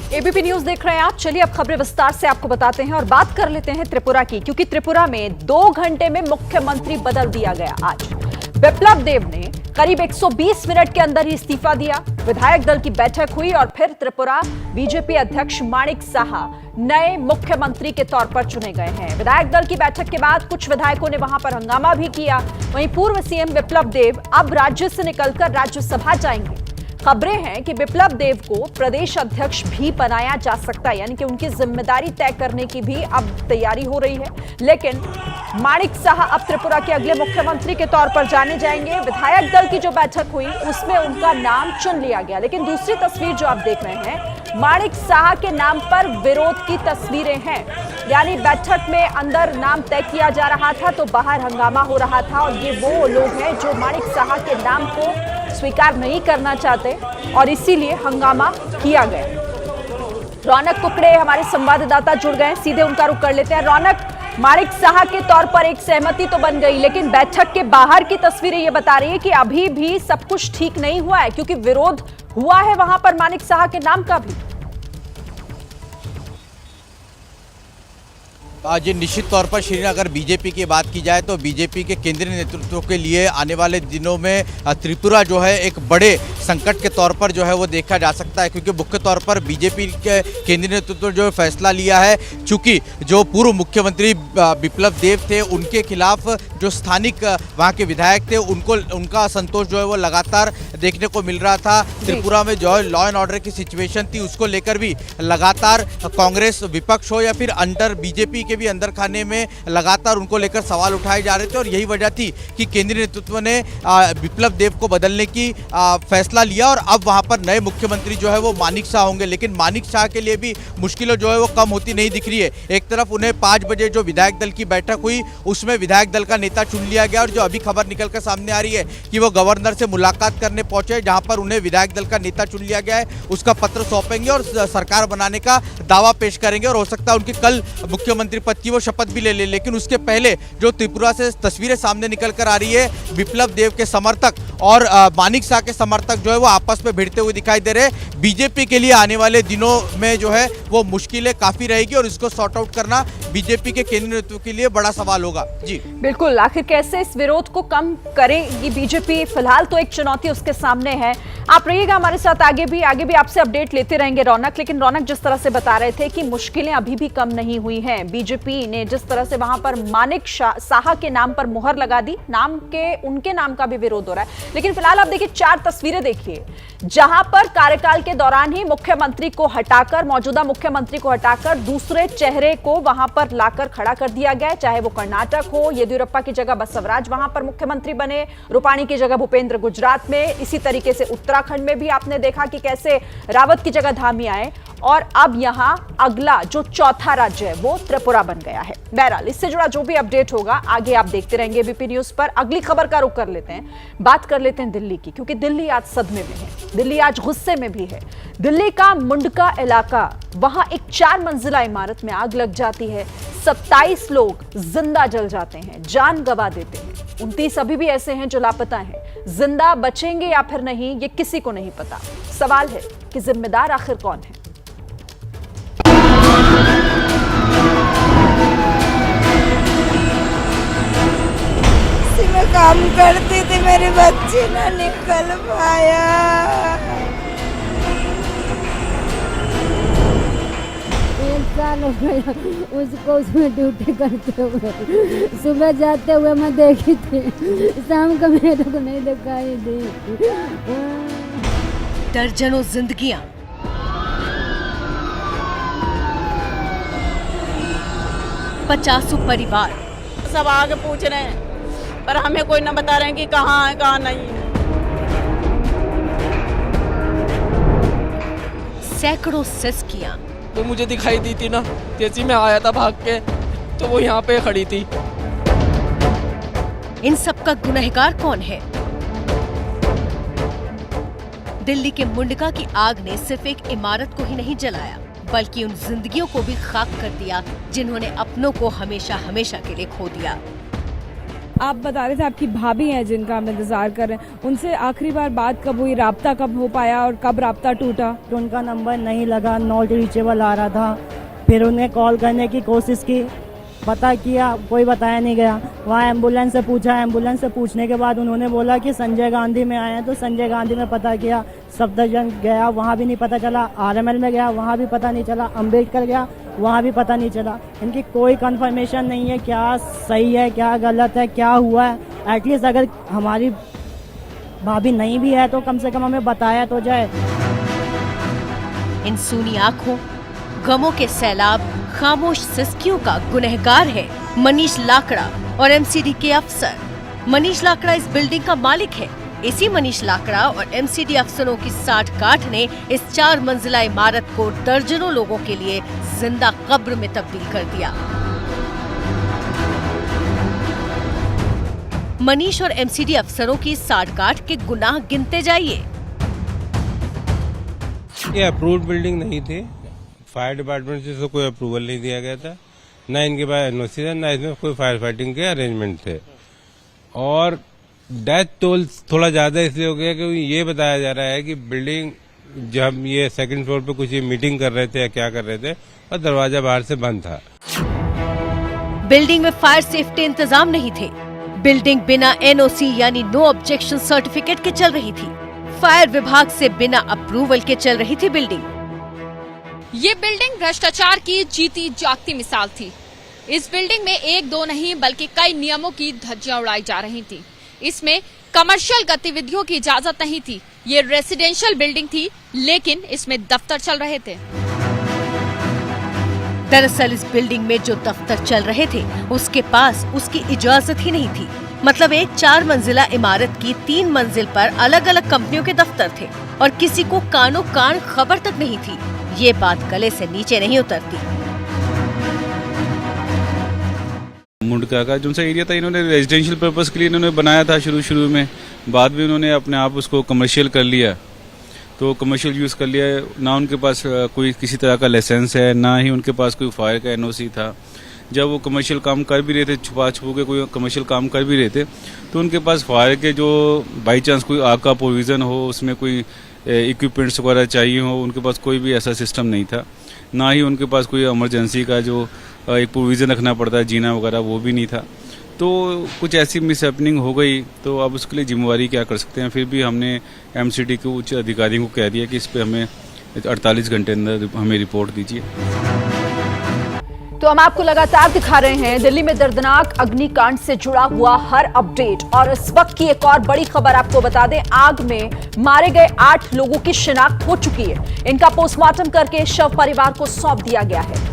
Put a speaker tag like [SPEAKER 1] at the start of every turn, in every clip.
[SPEAKER 1] ABP news देख रहे हैं आप। चलिए अब खबरें विस्तार से आपको बताते हैं और बात कर लेते हैं त्रिपुरा की, क्योंकि त्रिपुरा में 2 घंटे में मुख्यमंत्री बदल दिया गया। आज बिप्लब देब ने करीब 120 मिनट के अंदर ही इस्तीफा दिया। विधायक दल की बैठक हुई और फिर त्रिपुरा बीजेपी अध्यक्ष माणिक साहा नए मुख्यमंत्री के तौर पर चुने गए हैं। विधायक दल की बैठक के बाद कुछ विधायकों ने वहां पर हंगामा भी किया। वहीं पूर्व सीएम बिप्लब देब अब राज्य से निकलकर राज्यसभा जाएंगे। खबरें हैं कि बिप्लब देब को प्रदेश अध्यक्ष भी बनाया जा सकता है, यानी कि उनकी जिम्मेदारी तय करने की भी अब तैयारी हो रही है। लेकिन माणिक साहा अब त्रिपुरा के अगले मुख्यमंत्री के तौर पर जाने जाएंगे। विधायक दल की जो बैठक हुई उसमें उनका नाम चुन लिया गया। लेकिन दूसरी तस्वीर जो आप देख रहे हैं, माणिक साहा के नाम पर विरोध की तस्वीरें हैं। यानी बैठक में अंदर नाम तय किया जा रहा था तो बाहर हंगामा हो रहा था, और ये वो लोग हैं जो माणिक साहा के नाम को स्वीकार नहीं करना चाहते और इसीलिए हंगामा किया गया। रौनक कुकड़े हमारे संवाददाता जुड़ गए, सीधे उनका रुख कर लेते हैं। रौनक, माणिक साहा के तौर पर एक सहमति तो बन गई, लेकिन बैठक के बाहर की तस्वीरें ये बता रही है कि अभी भी सब कुछ ठीक नहीं हुआ है, क्योंकि विरोध हुआ है वहां पर माणिक साहा के नाम का भी।
[SPEAKER 2] आज निश्चित तौर पर श्रीनगर बीजेपी की बात की जाए तो बीजेपी के केंद्रीय नेतृत्व के लिए आने वाले दिनों में त्रिपुरा जो है एक बड़े संकट के तौर पर जो है वो देखा जा सकता है, क्योंकि मुख्य तौर पर बीजेपी के केंद्रीय नेतृत्व जो फैसला लिया है, चूंकि जो पूर्व मुख्यमंत्री बिप्लब देब थे उनके खिलाफ जो स्थानिक वहाँ के विधायक थे उनका असंतोष जो है वो लगातार देखने को मिल रहा था। त्रिपुरा में जो है लॉ एंड ऑर्डर की सिचुएशन थी उसको लेकर भी लगातार कांग्रेस विपक्ष हो या फिर अंडर बीजेपी के भी अंदर खाने में लगातार उनको लेकर सवाल उठाए जा रहे थे, और यही वजह थी कि केंद्रीय नेतृत्व ने बिप्लब देब को बदलने की फैसला लिया और अब वहां पर नए मुख्यमंत्री जो है वो माणिक शाह होंगे। लेकिन माणिक शाह के लिए भी मुश्किलें जो है वो कम होती नहीं दिख रही है। एक तरफ उन्हें 5 बजे जो विधायक दल की बैठक हुई उसमें विधायक दल का नेता चुन लिया गया, और जो अभी खबर निकलकर सामने आ रही है कि वो गवर्नर से मुलाकात करने पहुंचे, जहां पर उन्हें विधायक दल का नेता चुन लिया गया है, उसका पत्र सौंपेंगे और सरकार बनाने का दावा पेश करेंगे, और हो सकता है उनकी कल मुख्यमंत्री पद की वो शपथ भी ले ले। लेकिन उसके पहले जो त्रिपुरा से तस्वीरें सामने निकल कर आ रही है, बिप्लब देब के समर्थक और माणिक शाह के समर्थक जो है वो आपस में भिड़ते हुए दिखाई दे रहे हैं। बीजेपी के लिए आने वाले दिनों में जो है वो मुश्किलें काफी रहेगी और इसको सॉर्ट आउट करना बीजेपी के केंद्रीय नेतृत्व के लिए बड़ा सवाल होगा। जी
[SPEAKER 1] बिल्कुल, आखिर कैसे इस विरोध को कम करेगी बीजेपी, फिलहाल तो एक चुनौती उसके सामने है। आप रहिएगा हमारे साथ, आगे भी आपसे अपडेट लेते रहेंगे रौनक। लेकिन रौनक जिस तरह से बता रहे थे कि मुश्किलें अभी भी कम नहीं हुई हैं, बीजेपी ने जिस तरह से वहां पर माणिक साहा के नाम पर मुहर लगा दी, उनके नाम का भी विरोध हो रहा है। लेकिन फिलहाल आप देखिए 4 तस्वीरें देखिए, जहां पर कार्यकाल के दौरान ही मुख्यमंत्री को हटाकर, मौजूदा मुख्यमंत्री को हटाकर दूसरे चेहरे को वहां पर लाकर खड़ा कर दिया गया है। चाहे वो कर्नाटक हो, येदियुरप्पा की जगह बसवराज वहां पर मुख्यमंत्री बने, रूपाणी की जगह भूपेंद्र गुजरात में, इसी तरीके से उत्तराखंड में भी आपने देखा कि कैसे रावत की जगह धामी आए, और अब यहां अगला जो चौथा राज्य है वो त्रिपुरा बन गया है। बहरहाल इससे जुड़ा जो भी अपडेट होगा आगे आप देखते रहेंगे एबीपी न्यूज पर। अगली खबर का रुख कर लेते हैं, बात कर लेते हैं दिल्ली की, क्योंकि दिल्ली आज सदमे में है, दिल्ली आज गुस्से में भी है। दिल्ली का मुंडका इलाका, वहां एक 4 मंजिला इमारत में आग लग जाती है, 27 लोग जिंदा जल जाते हैं, जान गंवा देते हैं। 29 अभी भी ऐसे हैं जो लापता हैं। जिंदा बचेंगे या फिर नहीं, ये किसी को नहीं पता। सवाल है कि जिम्मेदार आखिर कौन है।
[SPEAKER 3] मैं काम करती थी, मेरी बच्ची ना निकल पाया।
[SPEAKER 4] एक साल हो गया उसको उसमें ड्यूटी करते हुए, सुबह जाते हुए मैं देखी थी, शाम को मेरे को नहीं दिखाई दी।
[SPEAKER 5] दर्जनों जिंदगियां, पचासों परिवार,
[SPEAKER 6] सब आगे पूछ रहे हैं पर हमें कोई न बता रहे हैं कि कहाँ है कहाँ नहीं है।
[SPEAKER 5] सैकड़ों सिसकियां,
[SPEAKER 7] तो मुझे दिखाई दी थी ना, जैसे मैं आया था भाग के तो वो यहाँ पे खड़ी थी।
[SPEAKER 5] इन सब का गुनहगार कौन है? दिल्ली के मुंडका की आग ने सिर्फ एक इमारत को ही नहीं जलाया, बल्कि उन जिंदगियों को भी खाक कर दिया जिन्होंने अपनों को हमेशा हमेशा के लिए खो दिया।
[SPEAKER 8] आप बता रहे थे आपकी भाभी हैं जिनका हम इंतजार कर रहे हैं, उनसे आखिरी बार बात कब हुई, राब्ता कब हो पाया और कब राब्ता टूटा?
[SPEAKER 9] तो उनका नंबर नहीं लगा, नॉट रीचेबल आ रहा था। फिर उन्हें कॉल करने की कोशिश की, पता किया, कोई बताया नहीं गया। वहाँ एम्बुलेंस से पूछा, एम्बुलेंस से पूछने के बाद उन्होंने बोला कि संजय गांधी में आए हैं। तो संजय गांधी में पता किया, सफदरजंग गया, वहाँ भी नहीं पता चला। आरएमएल में गया, वहाँ भी पता नहीं चला। अम्बेडकर गया, वहाँ भी पता नहीं चला। इनकी कोई कंफर्मेशन नहीं है क्या सही है क्या गलत है, क्या हुआ है। एटलीस्ट अगर हमारी भाभी नहीं भी है तो कम से कम हमें बताया तो जाए।
[SPEAKER 5] इन सूनी आंखों, गमों के सैलाब, खामोश सिसकियों का गुनहगार है मनीष लाकड़ा और एमसीडी के अफसर। मनीष लाकड़ा इस बिल्डिंग का मालिक है। इसी मनीष लाकड़ा और एमसीडी अफसरों की साठ-गांठ ने इस 4 मंजिला इमारत को दर्जनों लोगों के लिए जिंदा कब्र में तब्दील कर दिया। मनीष और एमसीडी अफसरों की साठ-गांठ के गुनाह गिनते जाइए।
[SPEAKER 10] ये अप्रूव्ड बिल्डिंग नहीं थी, फायर डिपार्टमेंट से तो कोई अप्रूवल नहीं दिया गया था, ना इनके पास एनओसी था, ना इसमें कोई फायर फाइटिंग के अरेंजमेंट थे। और डेथ टोल थोड़ा ज्यादा इसलिए हो गया क्योंकि ये बताया जा रहा है कि बिल्डिंग जब ये सेकंड फ्लोर पे कुछ मीटिंग कर रहे थे या क्या कर रहे थे और दरवाजा बाहर से बंद था।
[SPEAKER 5] बिल्डिंग में फायर सेफ्टी इंतजाम नहीं थे। बिल्डिंग बिना एनओसी यानी नो ऑब्जेक्शन सर्टिफिकेट के चल रही थी। फायर विभाग से बिना अप्रूवल के चल रही थी बिल्डिंग।
[SPEAKER 11] ये बिल्डिंग भ्रष्टाचार की जीती जागती मिसाल थी। इस बिल्डिंग में 1-2 नहीं बल्कि कई नियमों की धज्जियां उड़ाई जा रही थी। इसमें कमर्शियल गतिविधियों की इजाजत नहीं थी। ये रेसिडेंशियल बिल्डिंग थी, लेकिन इसमें दफ्तर चल रहे थे।
[SPEAKER 5] दरअसल इस बिल्डिंग में जो दफ्तर चल रहे थे उसके पास उसकी इजाजत ही नहीं थी। मतलब एक 4 मंजिला इमारत की 3 मंजिल पर अलग अलग कंपनियों के दफ्तर थे और किसी को कानो कान खबर तक नहीं थी। ये बात गले से नीचे नहीं उतरती।
[SPEAKER 12] मुंडका का जो सा एरिया था, इन्होंने रेजिडेंशियल पर्पस के लिए इन्होंने बनाया था शुरू में। बाद में उन्होंने अपने आप उसको कमर्शियल कर लिया, तो कमर्शियल यूज कर लिया। ना उनके पास कोई किसी तरह का लाइसेंस है, ना ही उनके पास कोई फायर का एनओसी था। जब वो कमर्शियल काम कर भी रहे थे, छुपा के कोई कमर्शियल काम कर भी रहे थे, तो उनके पास फायर के जो बाई चांस कोई आग का प्रोविजन हो, उसमें कोई इक्विपमेंट्स वगैरह चाहिए हो, उनके पास कोई भी ऐसा सिस्टम नहीं था। ना ही उनके पास कोई इमरजेंसी का जो एक प्रोविजन रखना पड़ता है, जीना वगैरह, वो भी नहीं था। तो कुछ ऐसी मिसहैपनिंग हो गई, तो अब उसके लिए जिम्मेवारी क्या कर सकते हैं। फिर भी हमने एमसीडी के उच्च अधिकारियों को कह दिया कि इस पे हमें 48 घंटे अंदर हमें रिपोर्ट दीजिए।
[SPEAKER 1] तो हम आपको लगातार दिखा रहे हैं दिल्ली में दर्दनाक अग्निकांड से जुड़ा हुआ हर अपडेट। और इस वक्त की एक और बड़ी खबर आपको बता दें, आग में मारे गए 8 लोगों की शिनाख्त हो चुकी है। इनका पोस्टमार्टम करके शव परिवार को सौंप दिया गया है।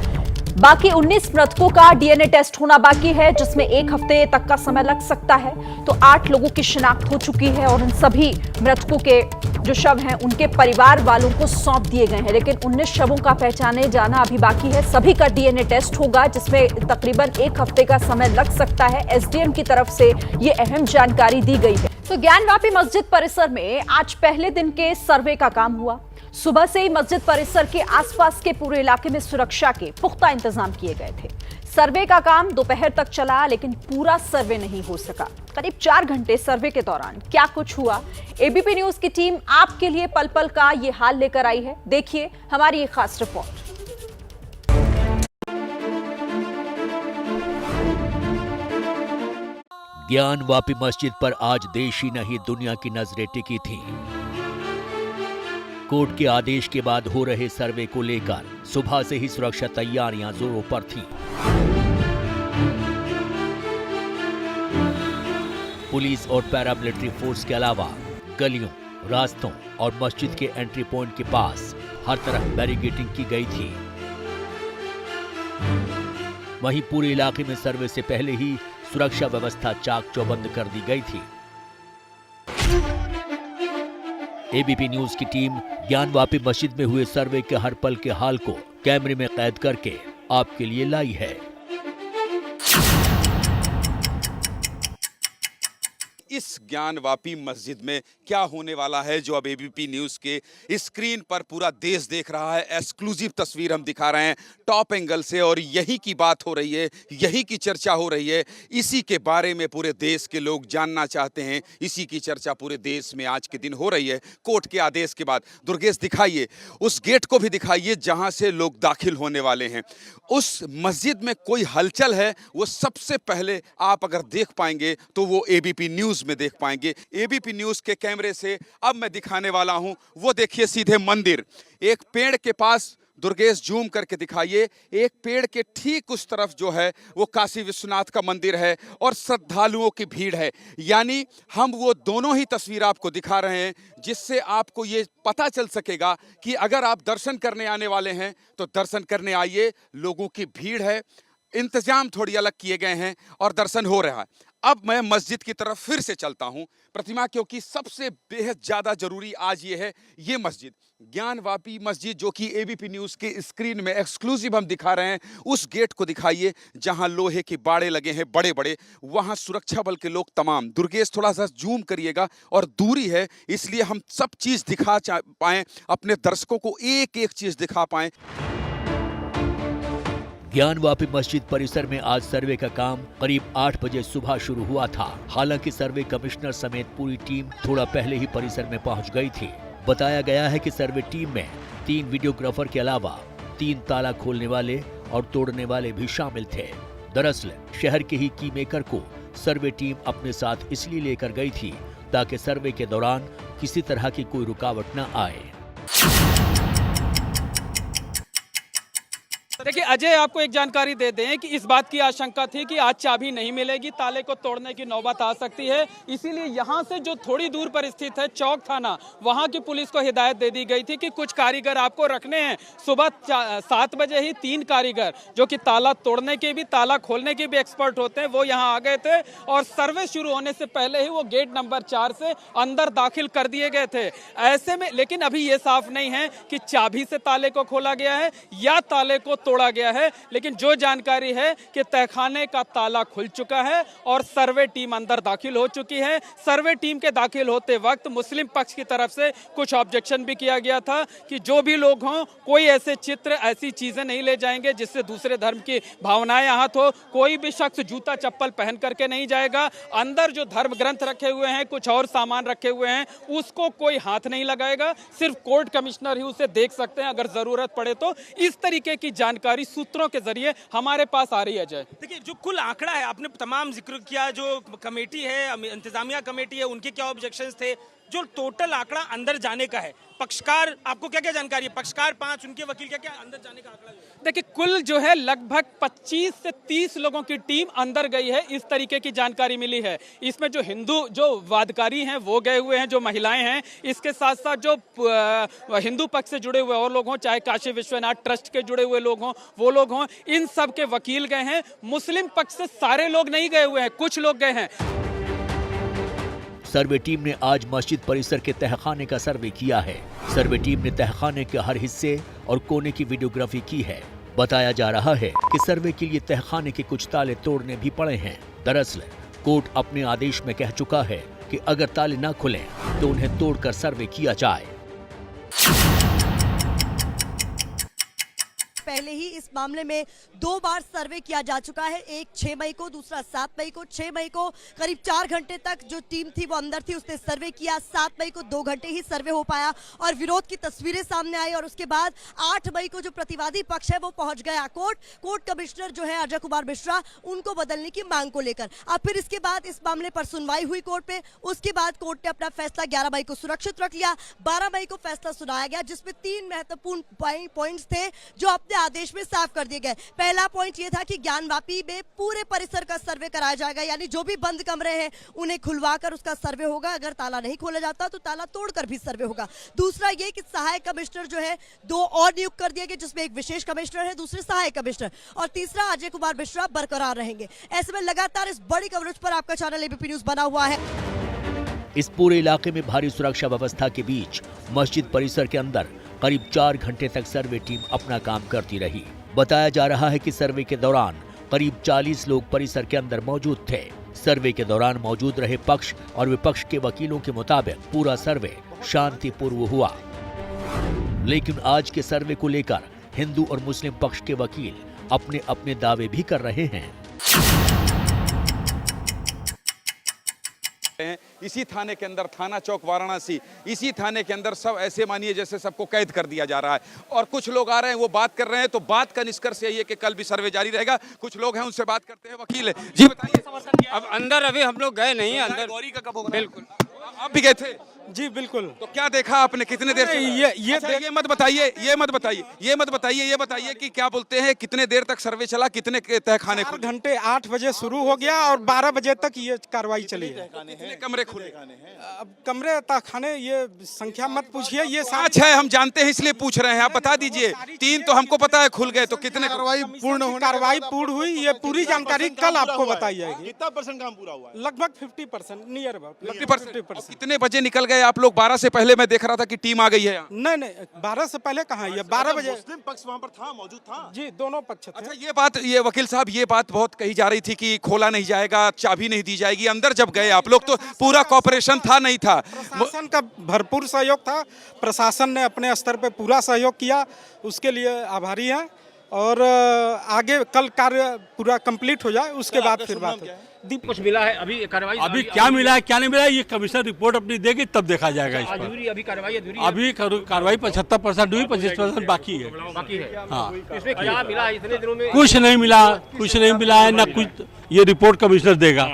[SPEAKER 1] बाकी 19 मृतकों का डीएनए टेस्ट होना बाकी है, जिसमें 1 हफ्ते तक का समय लग सकता है। तो 8 लोगों की शिनाख्त हो चुकी है और इन सभी मृतकों के जो शव हैं उनके परिवार वालों को सौंप दिए गए हैं। लेकिन 19 शवों का पहचाने जाना अभी बाकी है। सभी का डीएनए टेस्ट होगा, जिसमें तकरीबन 1 हफ्ते का समय लग सकता है। एसडीएम की तरफ से ये अहम जानकारी दी गई है। तो ज्ञानवापी मस्जिद परिसर में आज पहले दिन के सर्वे का काम हुआ। सुबह से ही मस्जिद परिसर के आसपास के पूरे इलाके में सुरक्षा के पुख्ता इंतजाम किए गए थे। सर्वे का काम दोपहर तक चला, लेकिन पूरा सर्वे नहीं हो सका। करीब 4 घंटे सर्वे के दौरान क्या कुछ हुआ, एबीपी न्यूज की टीम आपके लिए पल पल का ये हाल लेकर आई है। देखिए हमारी ये खास रिपोर्ट।
[SPEAKER 13] ज्ञानवापी मस्जिद पर आज देश ही नहीं दुनिया की नजरें टिकी थीं। कोर्ट के आदेश के बाद हो रहे सर्वे को लेकर सुबह से ही सुरक्षा तैयारियां जोरों पर थीं। पुलिस और पैरामिलिट्री फोर्स के अलावा गलियों, रास्तों और मस्जिद के एंट्री पॉइंट के पास हर तरफ बैरिकेडिंग की गई थी। वहीं पूरे इलाके में सर्वे से पहले ही सुरक्षा व्यवस्था चाक चौबंद कर दी गई थी। एबीपी न्यूज की टीम ज्ञानवापी मस्जिद में हुए सर्वे के हर पल के हाल को कैमरे में कैद करके आपके लिए लाई है।
[SPEAKER 2] इस
[SPEAKER 14] ज्ञानवापी मस्जिद में क्या होने वाला है, जो अब एबीपी न्यूज़ के स्क्रीन पर पूरा देश देख रहा है। एक्सक्लूसिव तस्वीर हम दिखा रहे हैं टॉप एंगल से, और यही की बात हो रही है, यही की चर्चा हो रही है, इसी के बारे में पूरे देश के लोग जानना चाहते हैं। इसी की चर्चा पूरे देश में आज के दिन हो रही है। कोर्ट के आदेश के बाद दुर्गेश दिखाइए, उस गेट को भी दिखाइए जहां से लोग दाखिल होने वाले हैं। उस मस्जिद में कोई हलचल है वो सबसे पहले आप अगर देख पाएंगे तो वो एबीपी न्यूज़ में देख पाएंगे। एबीपी न्यूज़ के कैमरे से अब मैं दिखाने वाला हूं, वो देखिए सीधे मंदिर, एक पेड़ के पास, दुर्गेश जूम करके दिखाइए, एक पेड़ के ठीक उस तरफ जो है वो काशी विश्वनाथ का मंदिर है और श्रद्धालुओं की भीड़ है। यानी हम वो दोनों ही तस्वीर आपको दिखा रहे हैं जिससे आपको ये पता चल सकेगा कि अगर आप दर्शन करने आने वाले हैं तो दर्शन करने आइए, लोगों की भीड़ है, इंतजाम थोड़ी अलग किए गए हैं और दर्शन हो रहा है। अब मैं मस्जिद की तरफ फिर से चलता हूं प्रतिमा, क्योंकि सबसे बेहद ज़्यादा ज़रूरी आज ये है, ये मस्जिद ज्ञानवापी मस्जिद जो कि एबीपी न्यूज़ के स्क्रीन में एक्सक्लूसिव हम दिखा रहे हैं। उस गेट को दिखाइए जहां लोहे के बाड़े लगे हैं बड़े बड़े, वहां सुरक्षा बल के लोग तमाम। दुर्गेश थोड़ा सा जूम करिएगा, और दूरी है इसलिए हम सब चीज़ दिखा पाएँ, अपने दर्शकों को एक एक चीज़ दिखा पाएँ।
[SPEAKER 13] ज्ञानवापी मस्जिद परिसर में आज सर्वे का काम करीब 8 बजे सुबह शुरू हुआ था। हालांकि सर्वे कमिश्नर समेत पूरी टीम थोड़ा पहले ही परिसर में पहुंच गई थी। बताया गया है कि सर्वे टीम में 3 वीडियोग्राफर के अलावा 3 ताला खोलने वाले और तोड़ने वाले भी शामिल थे। दरअसल शहर के ही की मेकर को सर्वे टीम अपने साथ इसलिए लेकर गई थी ताकि सर्वे के दौरान किसी तरह की कोई रुकावट न आए।
[SPEAKER 7] देखिए अजय, आपको एक जानकारी दे दें कि इस बात की आशंका थी कि आज चाबी नहीं मिलेगी, ताले को तोड़ने की नौबत आ सकती है। इसीलिए यहां से जो थोड़ी दूर पर स्थित है चौक थाना, वहां की पुलिस को हिदायत दे दी गई थी कि कुछ कारीगर आपको रखने हैं। सुबह 7 बजे ही 3 कारीगर जो कि ताला तोड़ने के भी ताला खोलने के भी एक्सपर्ट होते हैं, वो यहाँ आ गए थे और सर्वे शुरू होने से पहले ही वो गेट नंबर 4 से अंदर दाखिल कर दिए गए थे। ऐसे में लेकिन अभी ये साफ नहीं है कि चाबी से ताले को खोला गया है या ताले को तोड़ा गया है, लेकिन जो जानकारी है कि तहखाने का ताला खुल चुका है और सर्वे टीम अंदर दाखिल हो चुकी है। सर्वे टीम के दाखिल होते वक्त मुस्लिम पक्ष की तरफ से कुछ ऑब्जेक्शन भी किया गया था कि जो भी लोग हों कोई ऐसे चित्र, ऐसी चीजें नहीं ले जाएंगे जिससे दूसरे धर्म की भावनाएं आहत हो। कोई भी शख्स जूता चप्पल पहन करके नहीं जाएगा। अंदर जो धर्म ग्रंथ रखे हुए हैं, कुछ और सामान रखे हुए हैं, उसको कोई हाथ नहीं लगाएगा। सिर्फ कोर्ट कमिश्नर ही उसे देख सकते हैं अगर जरूरत पड़े तो। इस तरीके की जानकारी सूत्रों के जरिए हमारे पास आ रही है। जय,
[SPEAKER 15] देखिए जो कुल आंकड़ा है आपने तमाम जिक्र किया, जो कमेटी है, इंतजामिया कमेटी है, उनके क्या ऑब्जेक्शंस थे, जो टोटल आंकड़ा अंदर जाने का है। पक्षकार, आपको क्या क्या जानकारी है? पक्षकार 5, उनके वकील क्या क्या अंदर जाने का आंकड़ा?
[SPEAKER 7] देखिए कुल जो है लगभग 25 से 30 लोगों की टीम अंदर गई है, इस तरीके की जानकारी मिली है। इसमें जो हिंदू जो वादकारी हैं वो गए हुए हैं, जो महिलाएं हैं, इसके साथ साथ जो हिंदू पक्ष से जुड़े हुए और लोग हों, चाहे काशी विश्वनाथ ट्रस्ट के जुड़े हुए लोग हों, वो लोग हों, इन सब के वकील गए हैं। मुस्लिम पक्ष से सारे लोग नहीं गए हुए हैं, कुछ लोग गए हैं।
[SPEAKER 13] सर्वे टीम ने आज मस्जिद परिसर के तहखाने का सर्वे किया है। सर्वे टीम ने तहखाने के हर हिस्से और कोने की वीडियोग्राफी की है। बताया जा रहा है कि सर्वे के लिए तहखाने के कुछ ताले तोड़ने भी पड़े हैं। दरअसल कोर्ट अपने आदेश में कह चुका है कि अगर ताले न खुलें तो उन्हें तोड़कर सर्वे किया जाए।
[SPEAKER 16] पहले ही इस मामले में 2 बार सर्वे किया जा चुका है, एक 6 मई को, दूसरा 7 मई को। 6 मई को करीब 4 घंटे तक जो टीम थी वो अंदर थी, उसने सर्वे किया। 7 मई को 2 घंटे ही सर्वे हो पाया और विरोध की तस्वीरें सामने आई। और उसके बाद 8 मई को जो प्रतिवादी पक्ष है वो पहुंच गया कोर्ट कमिश्नर जो है अजय कुमार मिश्रा, उनको बदलने की मांग को लेकर। अब फिर इसके बाद इस मामले पर सुनवाई हुई कोर्ट में। उसके बाद कोर्ट ने अपना फैसला 11 मई को सुरक्षित रख लिया। 12 मई को फैसला सुनाया गया जिसमें 3 महत्वपूर्ण पॉइंट्स थे जो अपने आदेश में साफ कर दिए गए। पहला पॉइंट ये था कि ज्ञानवापी में पूरे परिसर का सर्वे कराया जाएगा, यानी जो भी बंद कमरे हैं उन्हें खुलवाकर उसका सर्वे होगा। अगर ताला नहीं खोला जाता तो ताला तोड़कर भी सर्वे होगा। दूसरा ये कि सहायक कमिश्नर जो है 2 और नियुक्त कर दिए गए, जिसमें एक विशेष कमिश्नर है, दूसरे सहायक कमिश्नर, और तीसरा अजय कुमार मिश्रा बरकरार रहेंगे। ऐसे में लगातार इस बड़ी कवरेज पर आपका चैनल एबीपी न्यूज बना हुआ है।
[SPEAKER 13] इस पूरे इलाके में भारी सुरक्षा व्यवस्था के बीच मस्जिद परिसर के अंदर करीब 4 घंटे तक सर्वे टीम अपना काम करती रही। बताया जा रहा है कि सर्वे के दौरान करीब 40 लोग परिसर के अंदर मौजूद थे। सर्वे के दौरान मौजूद रहे पक्ष और विपक्ष के वकीलों के मुताबिक पूरा सर्वे शांतिपूर्व हुआ। लेकिन आज के सर्वे को लेकर हिंदू और मुस्लिम पक्ष के वकील अपने अपने दावे भी कर रहे हैं।
[SPEAKER 14] इसी थाने के अंदर थाना चौक वाराणसी, इसी थाने के अंदर सब ऐसे मानिए जैसे सबको कैद कर दिया जा रहा है। और कुछ लोग आ रहे हैं, वो बात कर रहे हैं, तो बात का निष्कर्ष यही है कि कल भी सर्वे जारी रहेगा। कुछ लोग हैं, उनसे बात करते हैं। वकील है जी, बताइए।
[SPEAKER 17] अब अंदर अभी हम लोग गए नहीं, अंदर
[SPEAKER 14] गौरी का कब होगा?
[SPEAKER 17] बिल्कुल,
[SPEAKER 14] आप भी गए थे?
[SPEAKER 17] जी बिल्कुल।
[SPEAKER 14] तो क्या देखा आपने, कितने देर से? ये मत बताइए, ये बताइए कि क्या बोलते हैं, कितने देर तक सर्वे चला, कितने तहखाने खुले?
[SPEAKER 17] 4 घंटे 8 बजे शुरू हो गया और 12 बजे तक ये कार्रवाई चली है।
[SPEAKER 14] कितने कमरे खुले?
[SPEAKER 17] अब कमरे तहखाने ये संख्या मत पूछिए, ये
[SPEAKER 14] 5 है, हम जानते हैं इसलिए पूछ रहे हैं, आप बता दीजिए। 3 तो हमको पता है खुल गए, तो कितने
[SPEAKER 17] कार्रवाई पूर्ण हुई, ये पूरी जानकारी कल आपको बताई जाएगी।
[SPEAKER 14] कितना परसेंट काम पूरा हुआ?
[SPEAKER 17] लगभग 50%, नियर अबाउट
[SPEAKER 14] 50%। कितने बजे निकल गए आप लोग? 12 से पहले मैं देख रहा था कि टीम आ गई है।
[SPEAKER 17] नहीं, 12 से पहले कहाँ, ये 12 बजे।
[SPEAKER 14] मुस्लिम पक्ष वहाँ पर था, मौजूद था?
[SPEAKER 17] जी, दोनों पक्ष थे।
[SPEAKER 14] अच्छा, ये वकील साहब, ये बात बहुत कही जा रही थी कि खोला नहीं जाएगा, चाबी नहीं दी जाएगी। अंदर जब गए आप लोग तो पूरा कॉपरेशन था, नहीं था?
[SPEAKER 17] प्रशासन का भरपूर सहयोग था, प्रशासन ने अपने स्तर पे पूरा सहयोग किया, उसके लिए आभारी हैं। और आगे कल कार्य पूरा कंप्लीट हो जाए, उसके बाद फिर बात हो।
[SPEAKER 18] कुछ मिला है अभी कार्रवाई?
[SPEAKER 19] अभी क्या मिला है क्या नहीं मिला है, ये कमिश्नर रिपोर्ट अपनी देगी तब देखा जाएगा इस पर।
[SPEAKER 18] अभी कार्रवाई
[SPEAKER 19] अभी कार्रवाई 75% हुई, 25% बाकी है। हाँ,
[SPEAKER 18] इसमें क्या मिला इतने दिनों में?
[SPEAKER 19] कुछ नहीं मिला है ना कुछ। ये रिपोर्ट कमिश्नर देगा,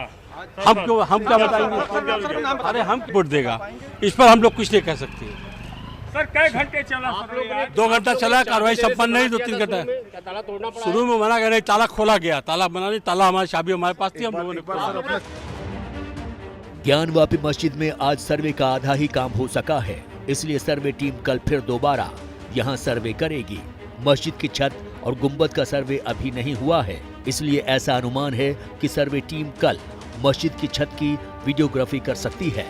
[SPEAKER 19] हम क्या बताएंगे? अरे हम रिपोर्ट देगा, इस पर हम लोग कुछ नहीं कह सकते।
[SPEAKER 18] सर कई घंटे चला?
[SPEAKER 19] 2 घंटा चला, कार्रवाई संपन्न नहीं, 2-3 घंटा।
[SPEAKER 18] ताला तोड़ना पड़ा?
[SPEAKER 19] शुरू में मना कर रहे, ताला खोला गया, ताला बना नहीं, ताला हमारी चाबी हमारे पास थी, हम लोगों ने खोला।
[SPEAKER 13] ज्ञानवापी मस्जिद में आज सर्वे का आधा ही काम हो सका है, इसलिए सर्वे टीम कल फिर दोबारा यहां सर्वे करेगी। मस्जिद की छत और गुंबद का सर्वे अभी नहीं हुआ है, इसलिए ऐसा अनुमान है कि सर्वे टीम कल मस्जिद की छत की वीडियोग्राफी कर सकती है।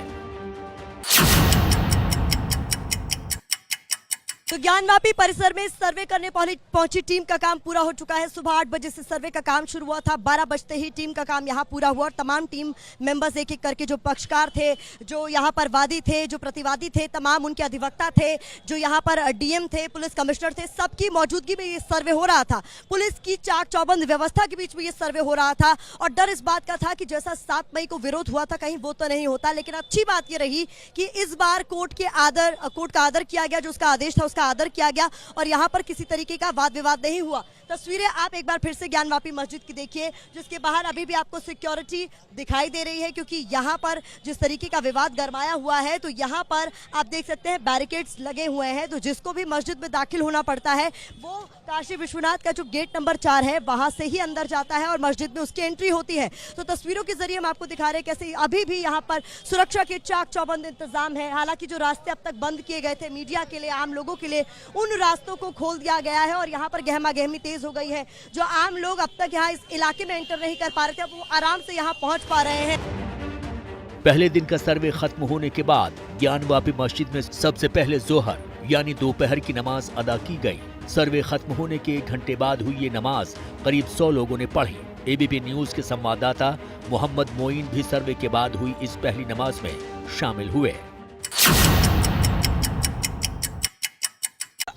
[SPEAKER 16] तो ज्ञानवापी परिसर में सर्वे करने पहुंची टीम का काम पूरा हो चुका है। सुबह 8 बजे से सर्वे का काम शुरू हुआ था, 12 बजते ही टीम का काम यहां पूरा हुआ और तमाम टीम मेंबर्स एक एक करके, जो पक्षकार थे, जो यहां पर वादी थे, जो प्रतिवादी थे, तमाम उनके अधिवक्ता थे, जो यहां पर डीएम थे, पुलिस कमिश्नर थे, सबकी मौजूदगी में ये सर्वे हो रहा था। पुलिस की चाक चौबंद व्यवस्था के बीच में ये सर्वे हो रहा था और डर इस बात का था कि जैसा 7 मई को विरोध हुआ था कहीं वो तो नहीं होता। लेकिन अच्छी बात ये रही कि इस बार कोर्ट का आदर किया गया, जो उसका आदेश था आदर किया गया और यहां पर किसी तरीके का वाद विवाद नहीं हुआ। तस्वीरें आप एक बार फिर से ज्ञानवापी मस्जिद की देखिए, जिसके बाहर अभी भी आपको सिक्योरिटी दिखाई दे रही है, क्योंकि यहां पर जिस तरीके का विवाद गरमाया हुआ है, तो यहां पर आप देख सकते हैं बैरिकेड्स लगे हुए हैं। तो जिसको भी मस्जिद में दाखिल होना पड़ता है वो काशी विश्वनाथ का जो गेट नंबर 4 है वहां से ही अंदर जाता है और मस्जिद में उसकी एंट्री होती है। तो तस्वीरों के जरिए हम आपको दिखा रहे हैं कैसे अभी भी यहाँ पर सुरक्षा के चाक चौबंद इंतजाम है। हालांकि जो रास्ते अब तक बंद किए गए थे मीडिया के लिए, आम लोगों के लिए, उन रास्तों को खोल दिया गया है और यहाँ पर गहमा गहमी तेज हो गई है। जो आम लोग अब तक यहाँ इस इलाके में एंटर नहीं कर पा रहे थे, अब वो आराम से यहाँ पहुँच पा रहे हैं।
[SPEAKER 13] पहले दिन का सर्वे खत्म होने के बाद ज्ञानवापी मस्जिद में सबसे पहले जोहर यानी दोपहर की नमाज अदा की गई। सर्वे खत्म होने के 1 घंटे बाद हुई ये नमाज करीब 100 लोगों ने पढ़ी। एबीपी न्यूज के संवाददाता मोहम्मद मोइन भी सर्वे के बाद हुई इस पहली नमाज में शामिल हुए।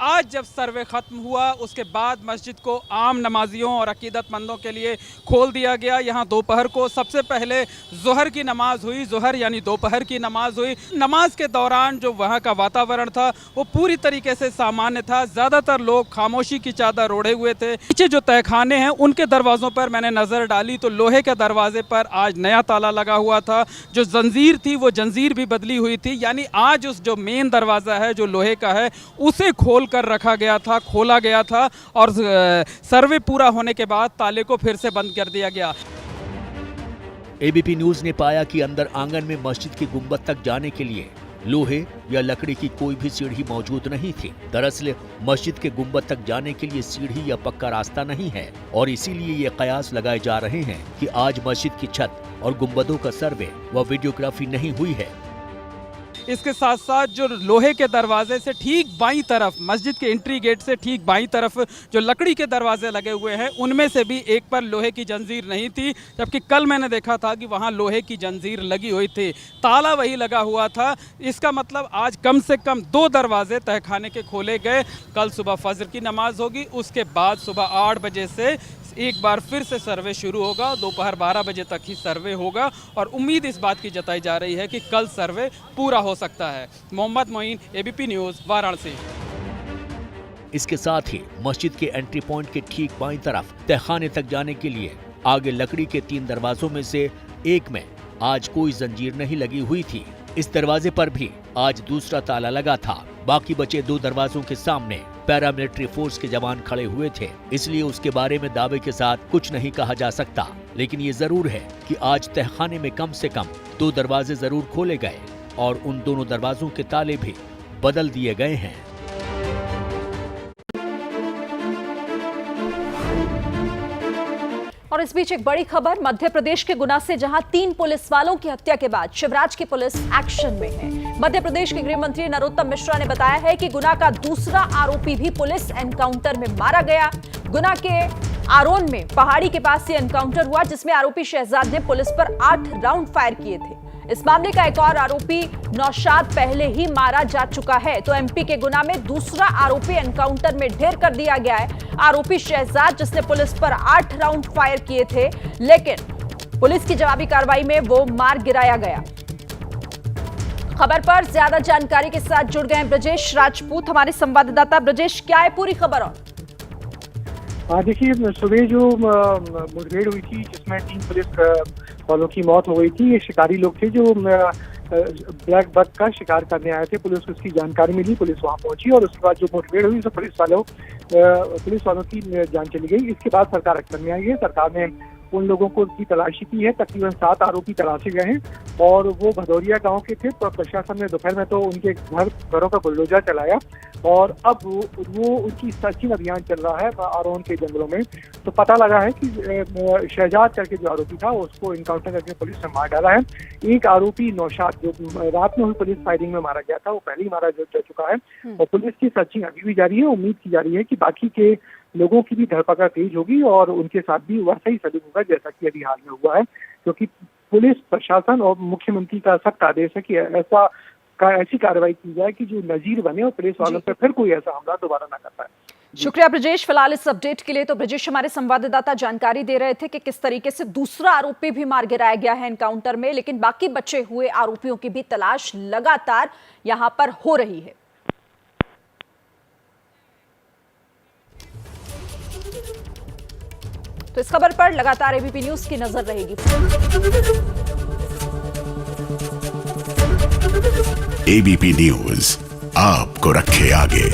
[SPEAKER 7] आज जब सर्वे खत्म हुआ उसके बाद मस्जिद को आम नमाजियों और अकीदतमंदों के लिए खोल दिया गया। यहाँ दोपहर को सबसे पहले जोहर की नमाज हुई, जोहर यानी दोपहर की नमाज हुई। नमाज के दौरान जो वहाँ का वातावरण था वो पूरी तरीके से सामान्य था। ज़्यादातर लोग खामोशी की चादर ओढ़े हुए थे। नीचे जो तहखाने हैं उनके दरवाज़ों पर मैंने नज़र डाली तो लोहे के दरवाजे पर आज नया ताला लगा हुआ था। जो जंजीर थी वो जंजीर भी बदली हुई थी, यानी आज उस जो मेन दरवाज़ा है जो लोहे का है उसे खोल कर रखा गया था, खोला गया था और सर्वे पूरा होने के बाद ताले को फिर से बंद कर दिया गया।
[SPEAKER 13] एबीपी न्यूज ने पाया कि अंदर आंगन में मस्जिद की गुंबद तक जाने के लिए लोहे या लकड़ी की कोई भी सीढ़ी मौजूद नहीं थी। दरअसल मस्जिद के गुंबद तक जाने के लिए सीढ़ी या पक्का रास्ता नहीं है और इसीलिए ये कयास लगाए जा रहे हैं कि आज मस्जिद की छत और गुंबदों का सर्वे व वीडियोग्राफी नहीं हुई है।
[SPEAKER 7] इसके साथ साथ जो लोहे के दरवाजे से ठीक बाईं तरफ, मस्जिद के एंट्री गेट से ठीक बाईं तरफ जो लकड़ी के दरवाजे लगे हुए हैं उनमें से भी एक पर लोहे की जंजीर नहीं थी, जबकि कल मैंने देखा था कि वहाँ लोहे की जंजीर लगी हुई थी, ताला वही लगा हुआ था। इसका मतलब आज कम से कम 2 दरवाजे तहखाने के खोले गए। कल सुबह फजर की नमाज होगी, उसके बाद सुबह 8 बजे से एक बार फिर से सर्वे शुरू होगा, दोपहर 12 बजे तक ही सर्वे होगा और उम्मीद इस बात की जताई जा रही है कि कल सर्वे पूरा हो सकता है। Mohammad Moin, ABP news, Varanasi.
[SPEAKER 13] इसके साथ ही मस्जिद के एंट्री पॉइंट के ठीक बाईं तरफ तहखाने तक जाने के लिए आगे लकड़ी के 3 दरवाजों में से एक में आज कोई जंजीर नहीं लगी हुई थी। इस दरवाजे पर भी आज दूसरा ताला लगा था। बाकी बचे 2 दरवाजों के सामने पैरामिलिट्री फोर्स के जवान खड़े हुए थे, इसलिए उसके बारे में दावे के साथ कुछ नहीं कहा जा सकता। लेकिन ये जरूर है कि आज तहखाने में कम से कम 2 दरवाजे जरूर खोले गए और उन दोनों दरवाजों के ताले भी बदल दिए गए हैं।
[SPEAKER 1] और इस बीच एक बड़ी खबर, मध्य प्रदेश के गुना से जहां 3 पुलिस वालों की हत्या के बाद शिवराज की पुलिस एक्शन में है। मध्य प्रदेश के गृह मंत्री नरोत्तम मिश्रा ने बताया है कि गुना का दूसरा आरोपी भी पुलिस एनकाउंटर में मारा गया। गुना के आरोन में पहाड़ी के पास ये एनकाउंटर हुआ, जिसमें आरोपी शहजाद ने पुलिस पर 8 राउंड फायर किए थे। इस मामले का एक और आरोपी नौशाद पहले ही मारा जा चुका है, तो एमपी के गुना में दूसरा आरोपी एनकाउंटर में ढेर कर दिया गया है। आरोपी शहजाद, जिसने पुलिस पर 8 राउंड फायर किए थे, लेकिन पुलिस की जवाबी कार्रवाई में वो मार गिराया गया। खबर पर ज्यादा जानकारी के साथ जुड़ गए ब्रजेश राजपूत, हमारे संवाददाता। ब्रजेश, क्या है पूरी खबर?
[SPEAKER 20] देखिए, सुबह जो मुठभेड़ हुई थी जिसमें 3 पुलिस वालों की मौत हो गई थी, ये शिकारी लोग थे जो ब्लैक बक का शिकार करने आए थे। पुलिस को उसकी जानकारी मिली, पुलिस वहां पहुंची और उसके बाद जो मुठभेड़ हुई तो पुलिस वालों की जान चली गई। इसके बाद सरकार एक्शन में आई है। सरकार ने उन लोगों को की तलाशी की है। तकरीबन 7 आरोपी तलाशे गए हैं और वो भदौरिया गांव के थे। तो प्रशासन ने दोपहर में तो उनके घरों का बुलडोजर चलाया और अब वो उनकी सर्चिंग अभियान चल रहा है आरोन के जंगलों में। तो पता लगा है कि शहजाद करके जो आरोपी था उसको इनकाउंटर करके पुलिस ने मार डाला है। एक आरोपी नौशाद जो रात में हुई पुलिस फायरिंग में मारा गया था, वो पहले ही मारा जा चुका है और पुलिस की सर्चिंग अभी भी जारी है। उम्मीद की जा रही है कि बाकी के लोगों की भी धरपकड़ तेज होगी और उनके साथ भी वैसा ही सलूक होगा जैसा कि अभी हाल में हुआ है, क्योंकि पुलिस प्रशासन और मुख्यमंत्री का सख्त आदेश है कि ऐसी कार्रवाई की जाए कि जो नजीर बने और पुलिस वालों पर फिर कोई ऐसा हमला दोबारा ना कर पाए।
[SPEAKER 1] शुक्रिया ब्रजेश फिलहाल इस अपडेट के लिए। तो ब्रजेश हमारे संवाददाता जानकारी दे रहे थे कि किस तरीके से दूसरा आरोपी भी मार गिराया गया है एनकाउंटर में, लेकिन बाकी बचे हुए आरोपियों की भी तलाश लगातार यहां पर हो रही है। तो इस खबर पर लगातार एबीपी न्यूज की नजर रहेगी।
[SPEAKER 21] एबीपी न्यूज आपको रखे आगे।